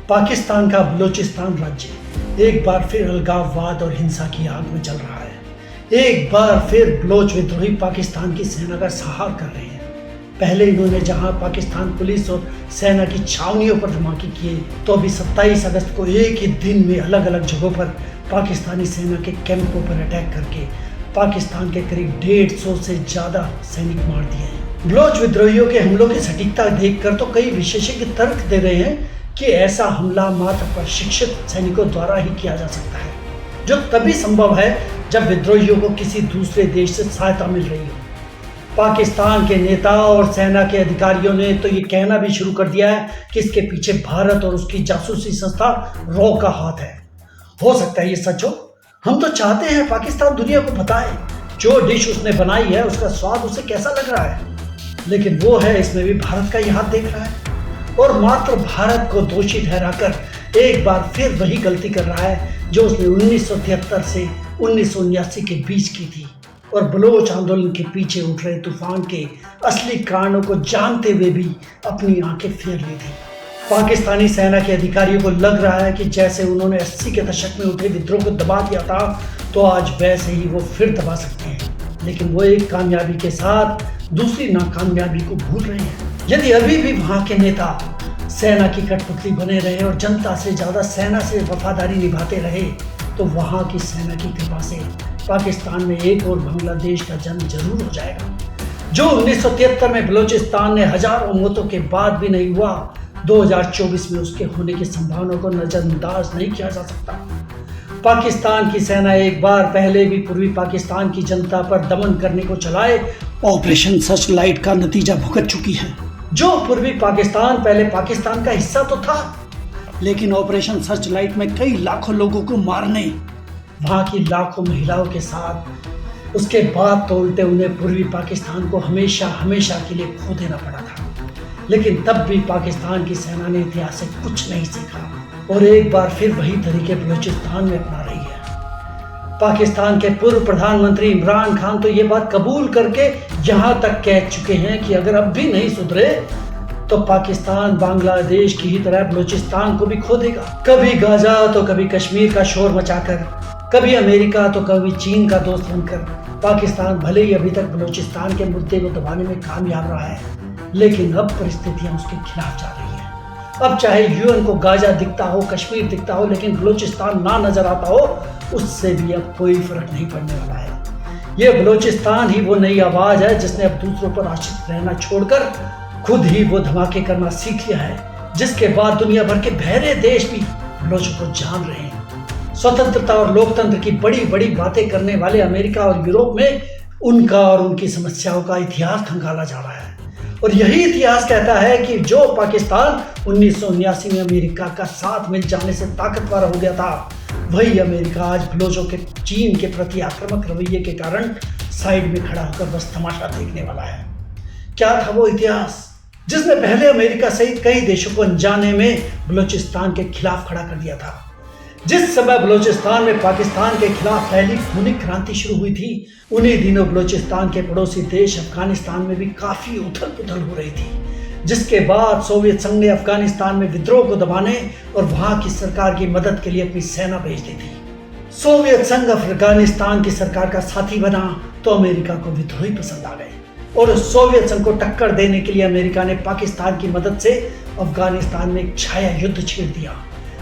पाकिस्तान का बलूचिस्तान राज्य एक बार फिर अलगाववाद और हिंसा की आग में जल रहा है। एक बार फिर बलोच विद्रोही पाकिस्तान की सेना का सहारा कर रहे हैं। पहले इन्होंने जहां पाकिस्तान पुलिस और सेना की छावनियों पर धमाके किए, तो अभी 27 अगस्त को एक ही दिन में अलग अलग जगहों पर पाकिस्तानी सेना के कैंपों पर अटैक करके पाकिस्तान के करीब 150 से ज्यादा सैनिक मार दिए हैं। बलोच विद्रोहियों के हमलों की सटीकता देखकर तो कई विशेषज्ञ तर्क दे रहे हैं कि ऐसा हमला मात्र प्रशिक्षित सैनिकों द्वारा ही किया जा सकता है, जो तभी संभव है जब विद्रोहियों को किसी दूसरे देश से सहायता मिल रही हो। पाकिस्तान के नेता और सेना के अधिकारियों ने तो ये कहना भी शुरू कर दिया है कि इसके पीछे भारत और उसकी जासूसी संस्था रॉ का हाथ है। हो सकता है ये सच हो। हम तो चाहते हैं पाकिस्तान दुनिया को बताए जो डिश उसने बनाई है उसका स्वाद उसे कैसा लग रहा है, लेकिन वो है इसमें भी भारत का ही हाथ देख रहा है और मात्र भारत को दोषी ठहराकर एक बार फिर वही गलती कर रहा है जो उसने 1973 से 1979 के बीच की थी और बलोच आंदोलन के पीछे उठ रहे तूफान के असली कारणों को जानते हुए भी अपनी आंखें फेर ली थी। पाकिस्तानी सेना के अधिकारियों को लग रहा है कि जैसे उन्होंने 80 के दशक में उठे विद्रोह को दबा दिया था, तो आज वैसे ही वो फिर दबा सकते हैं, लेकिन वो एक कामयाबी के साथ दूसरी नाकामयाबी को भूल रहे हैं। यदि अभी भी वहां के नेता सेना की कठपुतली बने रहे और जनता से ज्यादा सेना से वफादारी निभाते रहे, तो वहां की सेना की कृपा से पाकिस्तान में एक और बांग्लादेश का जन्म जरूर हो जाएगा, जो 1973 में बलूचिस्तान ने हजारों मौतों के बाद भी नहीं हुआ। 2024 में उसके होने की संभावना को नजरअंदाज नहीं किया जा सकता। पाकिस्तान की सेना एक बार पहले भी पूर्वी पाकिस्तान की जनता पर दमन करने को चलाए ऑपरेशन सर्चलाइट का नतीजा भुगत चुकी है। जो पूर्वी पाकिस्तान पहले पाकिस्तान का हिस्सा तो था, लेकिन ऑपरेशन सर्चलाइट में कई लाखों लोगों को मारने, वहां की लाखों महिलाओं के साथ उसके बाद तो उल्टे उन्हें पूर्वी पाकिस्तान को हमेशा हमेशा के लिए खो देना पड़ा था। लेकिन तब भी पाकिस्तान की सेना ने इतिहास से कुछ नहीं सीखा और एक बार फिर वही तरीके बलूचिस्तान में अपना रही है। पाकिस्तान के पूर्व प्रधानमंत्री इमरान खान तो ये बात कबूल करके यहां तक कह चुके हैं कि अगर अब भी नहीं सुधरे तो पाकिस्तान बांग्लादेश की ही तरह बलूचिस्तान को भी खो देगा। कभी गाजा तो कभी कश्मीर का शोर मचाकर, कभी अमेरिका तो कभी चीन का दोस्त बनकर पाकिस्तान भले ही अभी तक बलूचिस्तान के मुद्दे को दबाने में कामयाब रहा है, लेकिन अब परिस्थितियां उसके खिलाफ जा रही है। अब चाहे यूएन को गाजा दिखता हो, कश्मीर दिखता हो, लेकिन बलूचिस्तान ना नजर आता हो, उससे भी अब कोई फर्क नहीं पड़ने वाला है। ये बलूचिस्तान ही वो नई आवाज है जिसने अब दूसरों पर आश्रित रहना छोड़कर खुद ही वो धमाके करना सीख लिया है, जिसके बाद दुनिया भर के बहरे देश भी बलोचों को जान रहे हैं। स्वतंत्रता और लोकतंत्र की बड़ी बड़ी बातें करने वाले अमेरिका और यूरोप में उनका और उनकी समस्याओं का इतिहास खंगाला जा रहा है, और यही इतिहास कहता है कि जो पाकिस्तान 1979 में अमेरिका का साथ मिल जाने से ताकतवर हो गया था, वही अमेरिका आज बलोचों के चीन के प्रति आक्रामक रवैये के कारण साइड में खड़ा होकर बस तमाशा देखने वाला है। क्या था वो इतिहास जिसने पहले अमेरिका सहित कई देशों को अनजाने में बलूचिस्तान के खिलाफ खड़ा कर दिया था। जिस समय बलूचिस्तान में पाकिस्तान के खिलाफ पहली खूनी क्रांति शुरू हुई थी, उन्हीं दिनों बलूचिस्तान के पड़ोसी देश अफगानिस्तान में भी काफी उथल पुथल हो रही थी, जिसके बाद सोवियत संघ ने अफगानिस्तान में विद्रोह को दबाने और वहां की सरकार की मदद के लिए अपनी सेना भेज दी थी। सोवियत संघ अफगानिस्तान की सरकार का साथी बना तो अमेरिका को विद्रोही पसंद आ गए और सोवियत संघ को टक्कर देने के लिए अमेरिका ने पाकिस्तान की मदद से अफगानिस्तान में एक छाया युद्ध छेड़ दिया।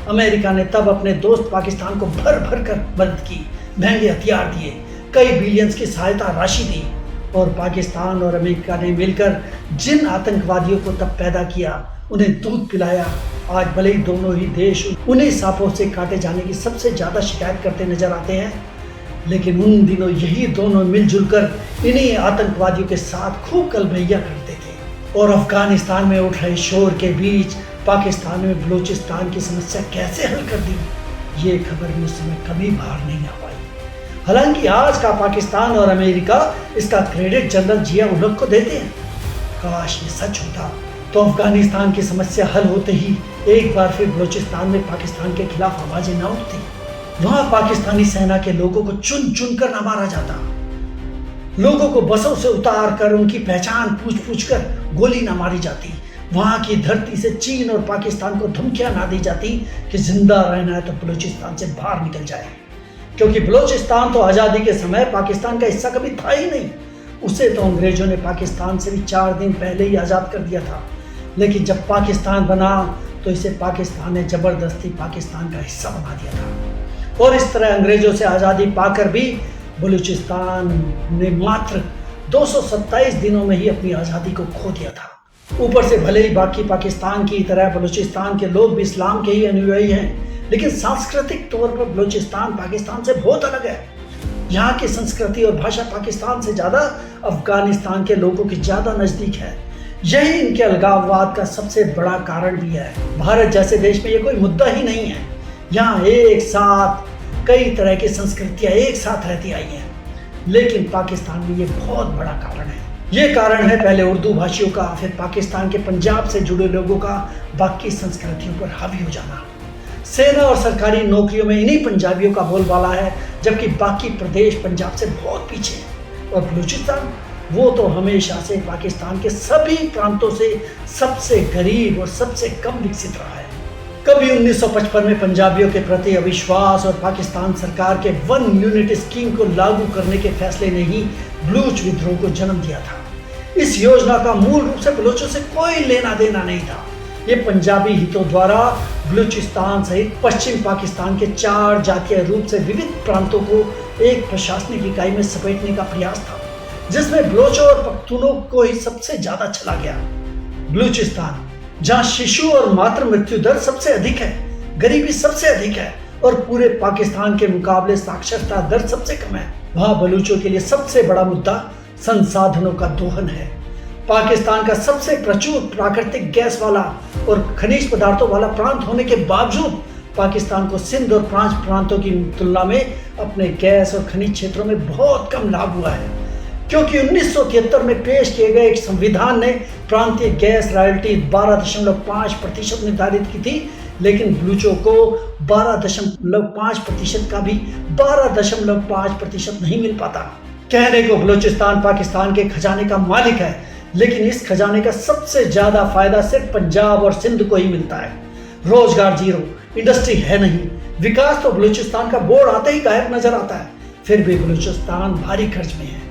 अमेरिका ने तब अपने दोस्त पाकिस्तान को भर भर कर मदद की, महंगे हथियार दिए, कई बिलियंस की सहायता राशि दी, और पाकिस्तान और अमेरिका ने मिलकर जिन आतंकवादियों को तब पैदा किया, उन्हें दूध पिलाया। आज भले ही दोनों ही देश उन्हीं सांपों से काटे जाने की सबसे ज्यादा शिकायत करते नजर आते हैं, लेकिन उन दिनों यही दोनों मिलजुल कर इन्हीं आतंकवादियों के साथ खूब कलबैया करते थे। और अफगानिस्तान में उठ रहे शोर के बीच पाकिस्तान में बलूचिस्तान की समस्या कैसे हल कर दी, ये खबर भी उस समय कभी बाहर नहीं आ पाई। हालांकि आज का पाकिस्तान और अमेरिका इसका क्रेडिट जनरल जिया उल हक को देते हैं। काश ये सच होता तो अफगानिस्तान की समस्या हल होते ही एक बार फिर बलूचिस्तान में पाकिस्तान के खिलाफ आवाजें न उठती, वहां पाकिस्तानी सेना के लोगों को चुन चुन कर न मारा जाता, लोगों को बसों से उतार कर उनकी पहचान पूछ पूछ कर गोली न मारी जाती, वहाँ की धरती से चीन और पाकिस्तान को धमकियां ना दी जाती कि जिंदा रहना है तो बलूचिस्तान से बाहर निकल जाए, क्योंकि बलूचिस्तान तो आज़ादी के समय पाकिस्तान का हिस्सा कभी था ही नहीं। उसे तो अंग्रेजों ने पाकिस्तान से भी 4 दिन पहले ही आज़ाद कर दिया था, लेकिन जब पाकिस्तान बना तो इसे पाकिस्तान ने ज़बरदस्ती पाकिस्तान का हिस्सा बना दिया था। और इस तरह अंग्रेजों से आज़ादी पाकर भी बलूचिस्तान ने मात्र 227 दिनों में ही अपनी आज़ादी को खो दिया था। ऊपर से भले ही बाकी पाकिस्तान की तरह बलूचिस्तान के लोग भी इस्लाम के ही अनुयायी हैं, लेकिन सांस्कृतिक तौर पर बलूचिस्तान पाकिस्तान से बहुत अलग है। यहाँ की संस्कृति और भाषा पाकिस्तान से ज़्यादा अफगानिस्तान के लोगों की ज़्यादा नज़दीक है। यही इनके अलगाववाद का सबसे बड़ा कारण भी है। भारत जैसे देश में ये कोई मुद्दा ही नहीं है। यहाँ एक साथ कई तरह की संस्कृतियाँ एक साथ रहती आई हैं, लेकिन पाकिस्तान में ये बहुत बड़ा कारण है। ये कारण है पहले उर्दू भाषियों का, फिर पाकिस्तान के पंजाब से जुड़े लोगों का बाकी संस्कृतियों पर हावी हो जाना। सेना और सरकारी नौकरियों में इन्हीं पंजाबियों का बोलबाला है, जबकि बाकी प्रदेश पंजाब से बहुत पीछे हैं। और बलूचिस्तान वो तो हमेशा से पाकिस्तान के सभी प्रांतों से सबसे गरीब और सबसे कम विकसित रहा है। कभी 1955 में पंजाबियों के प्रति अविश्वास और पाकिस्तान सरकार के 1 यूनिट स्कीम को लागू करने के फैसले ने ही बलूच विद्रोह को जन्म दिया था। इस योजना का मूल रूप से बलूचों से कोई लेना देना नहीं था। ये पंजाबी हितों द्वारा बलूचिस्तान सहित पश्चिम पाकिस्तान के 4 जातीय रूप से विविध प्रांतों को एक प्रशासनिक इकाई में समेटने का प्रयास था, जिसमें बलोचों और पख्तूनों को ही सबसे ज्यादा चला गया। बलूचिस्तान जहाँ शिशु और मातृ मृत्यु दर सबसे अधिक है, गरीबी सबसे अधिक है और पूरे पाकिस्तान के मुकाबले साक्षरता दर सबसे कम है, वहाँ बलूचों के लिए सबसे बड़ा मुद्दा संसाधनों का दोहन है। पाकिस्तान का सबसे प्रचुर प्राकृतिक गैस वाला और खनिज पदार्थों वाला प्रांत होने के बावजूद पाकिस्तान को सिंध और प्रांतों की तुलना में अपने गैस और खनिज क्षेत्रों में बहुत कम लाभ हुआ है, क्योंकि 1973 में पेश किए गए एक संविधान ने प्रांतीय गैस रॉयल्टी 12.5% निर्धारित की थी, लेकिन बलूचों को 12.5% का भी 12.5% नहीं मिल पाता। कहने को बलूचिस्तान पाकिस्तान के खजाने का मालिक है, लेकिन इस खजाने का सबसे ज्यादा फायदा सिर्फ पंजाब और सिंध को ही मिलता है। रोजगार जीरो, इंडस्ट्री है नहीं, विकास तो बलूचिस्तान का बोर्ड आते ही गायब नजर आता है। फिर भी बलूचिस्तान भारी खर्च में है।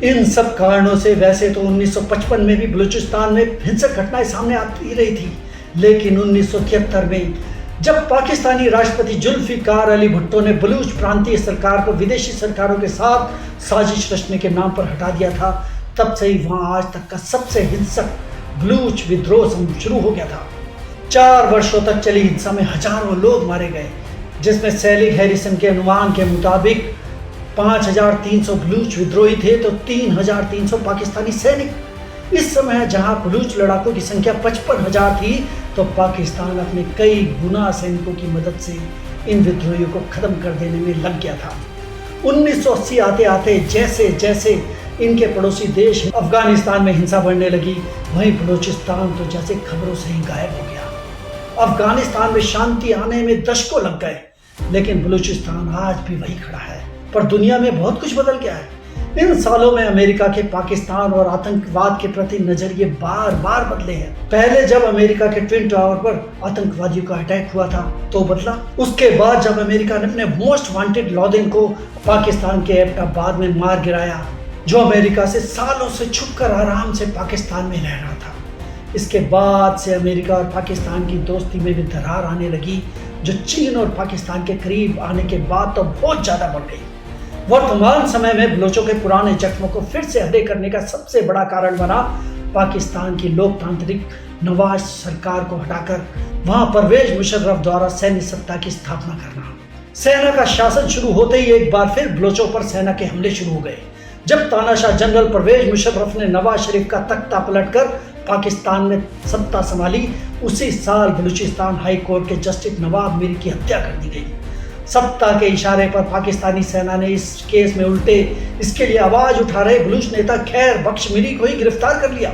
इन सब कारणों से वैसे तो 1955 में भी बलूचिस्तान में हिंसक घटनाएं सामने आती रही थी, लेकिन 1973 में जब पाकिस्तानी राष्ट्रपति जुल्फिकार अली भुट्टो ने बलूच प्रांतीय सरकार को विदेशी सरकारों के साथ साजिश रचने के नाम पर हटा दिया था, तब से ही वहाँ आज तक का सबसे हिंसक बलूच विद्रोह शुरू हो गया था। 4 वर्षों तक चली हिंसा में हजारों लोग मारे गए, जिसमें सैलिक हैरिसन के अनुमान के मुताबिक 5300 बलूच विद्रोही थे तो 3300 पाकिस्तानी सैनिक। इस समय जहां बलूच लड़ाकों की संख्या 55,000 थी, तो पाकिस्तान अपने कई गुना सैनिकों की मदद से इन विद्रोहियों को खत्म कर देने में लग गया था। 1980 आते आते जैसे जैसे इनके पड़ोसी देश अफगानिस्तान में हिंसा बढ़ने लगी, वहीं बलूचिस्तान तो जैसे खबरों से ही गायब हो गया। अफगानिस्तान में शांति आने में दशकों लग गए, लेकिन बलूचिस्तान आज भी वही खड़ा है। पर दुनिया में बहुत कुछ बदल गया है। इन सालों में अमेरिका के पाकिस्तान और आतंकवाद के प्रति नजरिए बार बार बदले हैं। पहले जब अमेरिका के ट्विन टावर पर आतंकवादियों का अटैक हुआ था तो बदला। उसके बाद जब अमेरिका ने अपने मोस्ट वांटेड लादेन को पाकिस्तान के एबटाबाद में मार गिराया, जो अमेरिका से सालों से छुपकर आराम से पाकिस्तान में रह रहा था। इसके बाद से अमेरिका और पाकिस्तान की दोस्ती में भी दरार आने लगी, जो चीन और पाकिस्तान के करीब आने के बाद तो बहुत ज्यादा बढ़ गई। वर्तमान समय में बलोचों के पुराने जख्मों को फिर से हदे करने का सबसे बड़ा कारण बना पाकिस्तान की लोकतांत्रिक नवाज सरकार को हटाकर वहां परवेज मुशर्रफ द्वारा सैन्य सत्ता की स्थापना करना। सेना का शासन शुरू होते ही एक बार फिर बलोचों पर सेना के हमले शुरू हो गए। जब तानाशाह जनरल परवेज मुशर्रफ ने नवाज शरीफ का तख्ता पलटकर पाकिस्तान में सत्ता संभाली, उसी साल बलूचिस्तान हाई कोर्ट के जस्टिस नवाब मीर की हत्या कर दी गई। सत्ता के इशारे पर पाकिस्तानी सेना ने इस केस में उल्टे इसके लिए आवाज उठा रहे बलूच नेता खैर बख्श मीरी को ही गिरफ्तार कर लिया।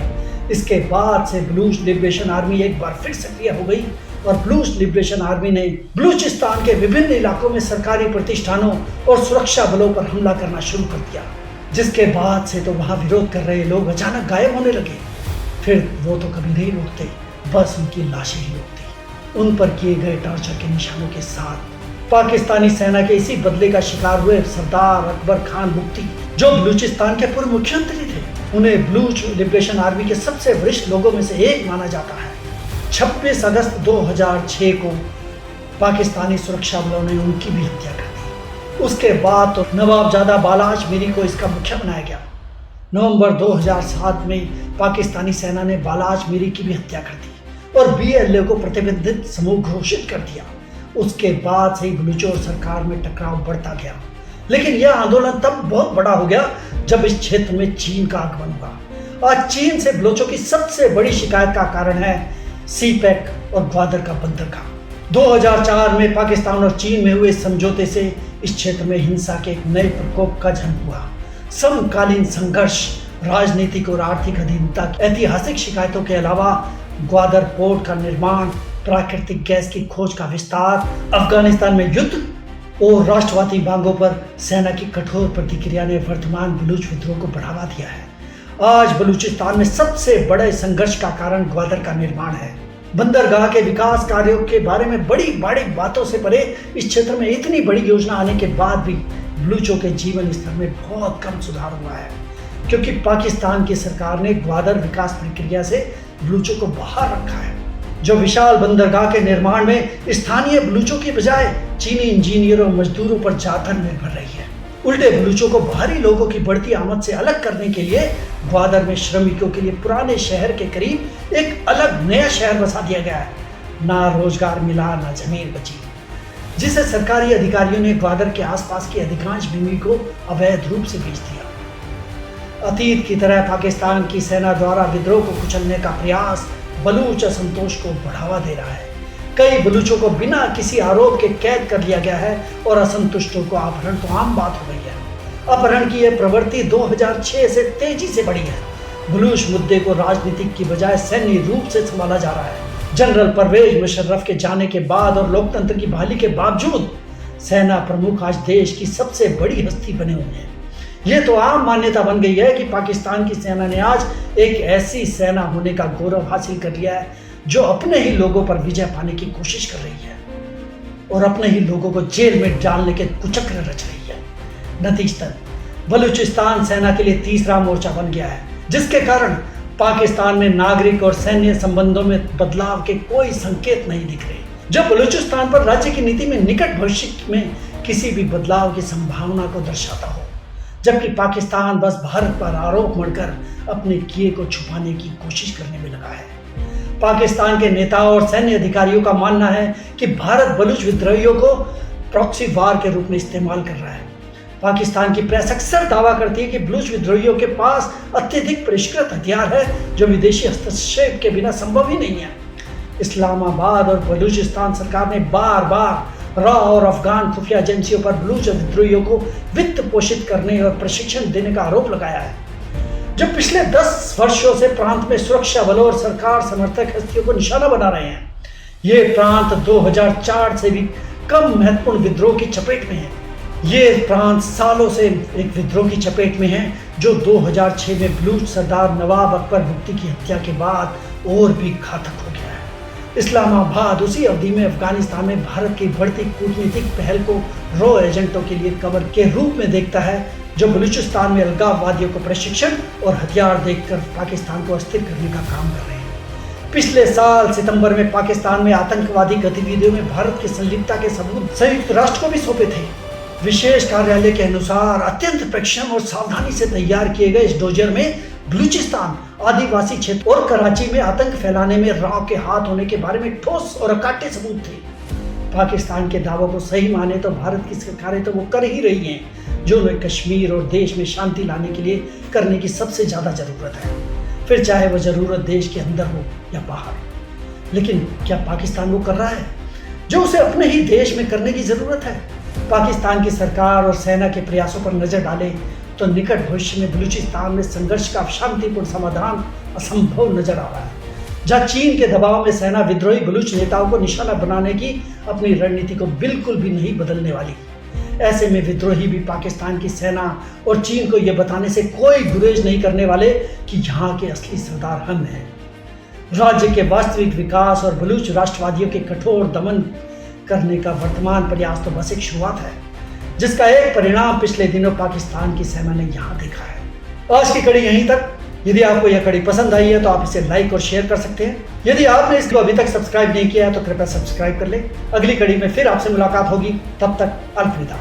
इसके बाद से बलूच लिबरेशन आर्मी एक बार फिर सक्रिय हो गई और बलूच लिबरेशन आर्मी ने बलूचिस्तान के विभिन्न इलाकों में सरकारी प्रतिष्ठानों और सुरक्षा बलों पर हमला करना शुरू कर दिया, जिसके बाद से तो वहां विरोध कर रहे लोग अचानक गायब होने लगे। फिर वो तो कभी नहीं रुकते, बस उनकी लाशें ही होती। उन पर किए गए टॉर्चर के निशानों के साथ पाकिस्तानी सेना के इसी बदले का शिकार हुए सरदार अकबर खान बुगटी, जो बलूचिस्तान के पूर्व मुख्यमंत्री थे। उन्हें बलूच लिबरेशन आर्मी के सबसे वरिष्ठ लोगों में से एक माना जाता है। 26 अगस्त 2006 को पाकिस्तानी सुरक्षा बलों ने उनकी भी हत्या कर दी। उसके बाद तो नवाबजादा बालाज मीरी को इसका मुखिया बनाया गया। नवंबर 2007 में पाकिस्तानी सेना ने बालाज मीरी की भी हत्या कर दी और BLA को प्रतिबंधित समूह घोषित कर दिया। उसके बाद से ही बलूचों और सरकार में टकराव बढ़ता गया, लेकिन यह आंदोलन तब बहुत बड़ा हो गया जब इस क्षेत्र में चीन का आगमन हुआ। आज चीन से बलूचों की सबसे बड़ी शिकायत का कारण है CPEC और ग्वादर का बंदरगाह। 2004 में पाकिस्तान और चीन में हुए समझौते से इस क्षेत्र में हिंसा के एक नए प्रकोप का जन्म हुआ। समकालीन संघर्ष, राजनीतिक और आर्थिक अधीनता, ऐतिहासिक शिकायतों के अलावा ग्वादर पोर्ट का निर्माण, प्राकृतिक गैस की खोज का विस्तार, अफगानिस्तान में युद्ध और राष्ट्रवादी मांगों पर सेना की कठोर प्रतिक्रिया ने वर्तमान बलूच विद्रोह को बढ़ावा दिया है। आज बलूचिस्तान में सबसे बड़े संघर्ष का कारण ग्वादर का निर्माण है। बंदरगाह के विकास कार्यों के बारे में बड़ी बड़ी बातों से परे इस क्षेत्र में इतनी बड़ी योजना आने के बाद भी बलूचों के जीवन स्तर में बहुत कम सुधार हुआ है, क्योंकि पाकिस्तान की सरकार ने ग्वादर विकास प्रक्रिया से बलूचों को बाहर रखा है। जो विशाल बंदरगाह के निर्माण में स्थानीय बलूचों की बजाय चीनी इंजीनियरों और मजदूरों पर ज्यादा निर्भर रही है। उल्टे बलूचों को बाहरी लोगों की बढ़ती आमद से अलग करने के लिए ग्वादर में श्रमिकों के लिए पुराने शहर के करीब एक अलग नया शहर बसा दिया गया है। ना रोजगार मिला, ना जमीन बची, जिसे सरकारी अधिकारियों ने ग्वादर के आसपास की अधिकांश भूमि को अवैध रूप से बेच दिया। अतीत की तरह पाकिस्तान की सेना द्वारा विद्रोह को कुचलने का प्रयास बलूच असंतोष को बढ़ावा दे रहा है। कई बलूचों को बिना किसी आरोप के कैद कर लिया गया है और असंतुष्टों को अपहरण तो आम बात हो गई है। अपहरण की यह प्रवृत्ति 2006 से तेजी से बढ़ी है। बलूच मुद्दे को राजनीतिक की बजाय सैन्य रूप से संभाला जा रहा है। जनरल परवेज मुशर्रफ के जाने के बाद और लोकतंत्र की बहाली के बावजूद सेना प्रमुख आज देश की सबसे बड़ी हस्ती बने हुए हैं। यह तो आम मान्यता बन गई है कि पाकिस्तान की सेना ने आज एक ऐसी सेना होने का गौरव हासिल कर लिया है जो अपने ही लोगों पर विजय पाने की कोशिश कर रही है और अपने ही लोगों को जेल में डालने के कुचक्र रच रही है। नतीजतन बलूचिस्तान सेना के लिए तीसरा मोर्चा बन गया है, जिसके कारण पाकिस्तान में नागरिक और सैन्य संबंधों में बदलाव के कोई संकेत नहीं दिख रहे, जो बलूचिस्तान पर राज्य की नीति में निकट भविष्य में किसी भी बदलाव की संभावना को दर्शाता हो, जबकि पाकिस्तान बस भारत पर आरोप मढ़कर अपने किए को छुपाने की कोशिश करने में लगा है। पाकिस्तान के नेताओं और सैन्य अधिकारियों का मानना है कि भारत बलूच विद्रोहियों को प्रॉक्सी वार के रूप में इस्तेमाल कर रहा है। पाकिस्तान की प्रेस अक्सर दावा करती है कि बलूच विद्रोहियों के पास अत्यधिक परिष्कृत हथियार है जो विदेशी हस्तक्षेप के बिना संभव ही नहीं है। इस्लामाबाद और बलूचिस्तान सरकार ने बार बार रॉ और अफगान खुफिया एजेंसियों पर बलूच विद्रोहियों को वित्त पोषित करने और प्रशिक्षण देने का आरोप लगाया है, जो पिछले 10 वर्षों से प्रांत में सुरक्षा बलों और सरकार समर्थक हस्तियों को निशाना बना रहे हैं। ये प्रांत 2004 से भी कम महत्वपूर्ण विद्रोह की चपेट में है। ये प्रांत सालों से एक विद्रोह की चपेट में है जो 2006 में बलूच सरदार नवाब अकबर बुगटी की हत्या के बाद और भी घातक हो गया है। इस्लामाबाद उसी अवधि में अफगानिस्तान में भारत की बढ़ती कूटनीतिक पहल को रॉ एजेंटों के लिए कवर के रूप में देखता है, जो बलूचिस्तान में अलगाववादियों को प्रशिक्षण और हथियार देकर पाकिस्तान को अस्थिर करने का काम कर रहे हैं। पिछले साल सितंबर में पाकिस्तान में आतंकवादी गतिविधियों में भारत की संलिप्तता के सबूत संयुक्त राष्ट्र को भी सौंपे थे। विशेष कार्यालय के अनुसार अत्यंत परिश्रम और सावधानी से तैयार किए गए इस डोजर में बलूचिस्तान, आदिवासी क्षेत्र और कराची में आतंक फैलाने में राव के हाथ होने के बारे में ठोस और अकाट्य सबूत थे। पाकिस्तान के दावों को सही माने तो भारत की सरकारें तो वो कर ही रही हैं जो उन्हें कश्मीर और देश में शांति लाने के लिए करने की सबसे ज़्यादा ज़रूरत है, फिर चाहे वह ज़रूरत देश के अंदर हो या बाहर। लेकिन क्या पाकिस्तान वो कर रहा है जो उसे अपने ही देश में करने की ज़रूरत है? पाकिस्तान की सरकार और सेना के प्रयासों पर नज़र डालें तो निकट भविष्य में बलूचिस्तान में संघर्ष का शांतिपूर्ण समाधान असंभव नजर आ रहा है, जहां चीन के दबाव में सेना विद्रोही बलूच नेताओं को निशाना बनाने की अपनी रणनीति को बिल्कुल भी नहीं बदलने वाली। ऐसे में विद्रोही भी पाकिस्तान की सेना और चीन को यह बताने से कोई गुरेज नहीं करने वाले कि यहाँ के असली सरदार हम हैं। राज्य के वास्तविक विकास और बलूच राष्ट्रवादियों के कठोर दमन करने का वर्तमान प्रयास तो बस एक शुरुआत है, जिसका एक परिणाम पिछले दिनों पाकिस्तान की सेना ने यहाँ देखा है। आज की कड़ी यहीं तक। यदि आपको यह कड़ी पसंद आई है तो आप इसे लाइक और शेयर कर सकते हैं। यदि आपने इसको अभी तक सब्सक्राइब नहीं किया है तो कृपया सब्सक्राइब कर ले। अगली कड़ी में फिर आपसे मुलाकात होगी, तब तक अलविदा।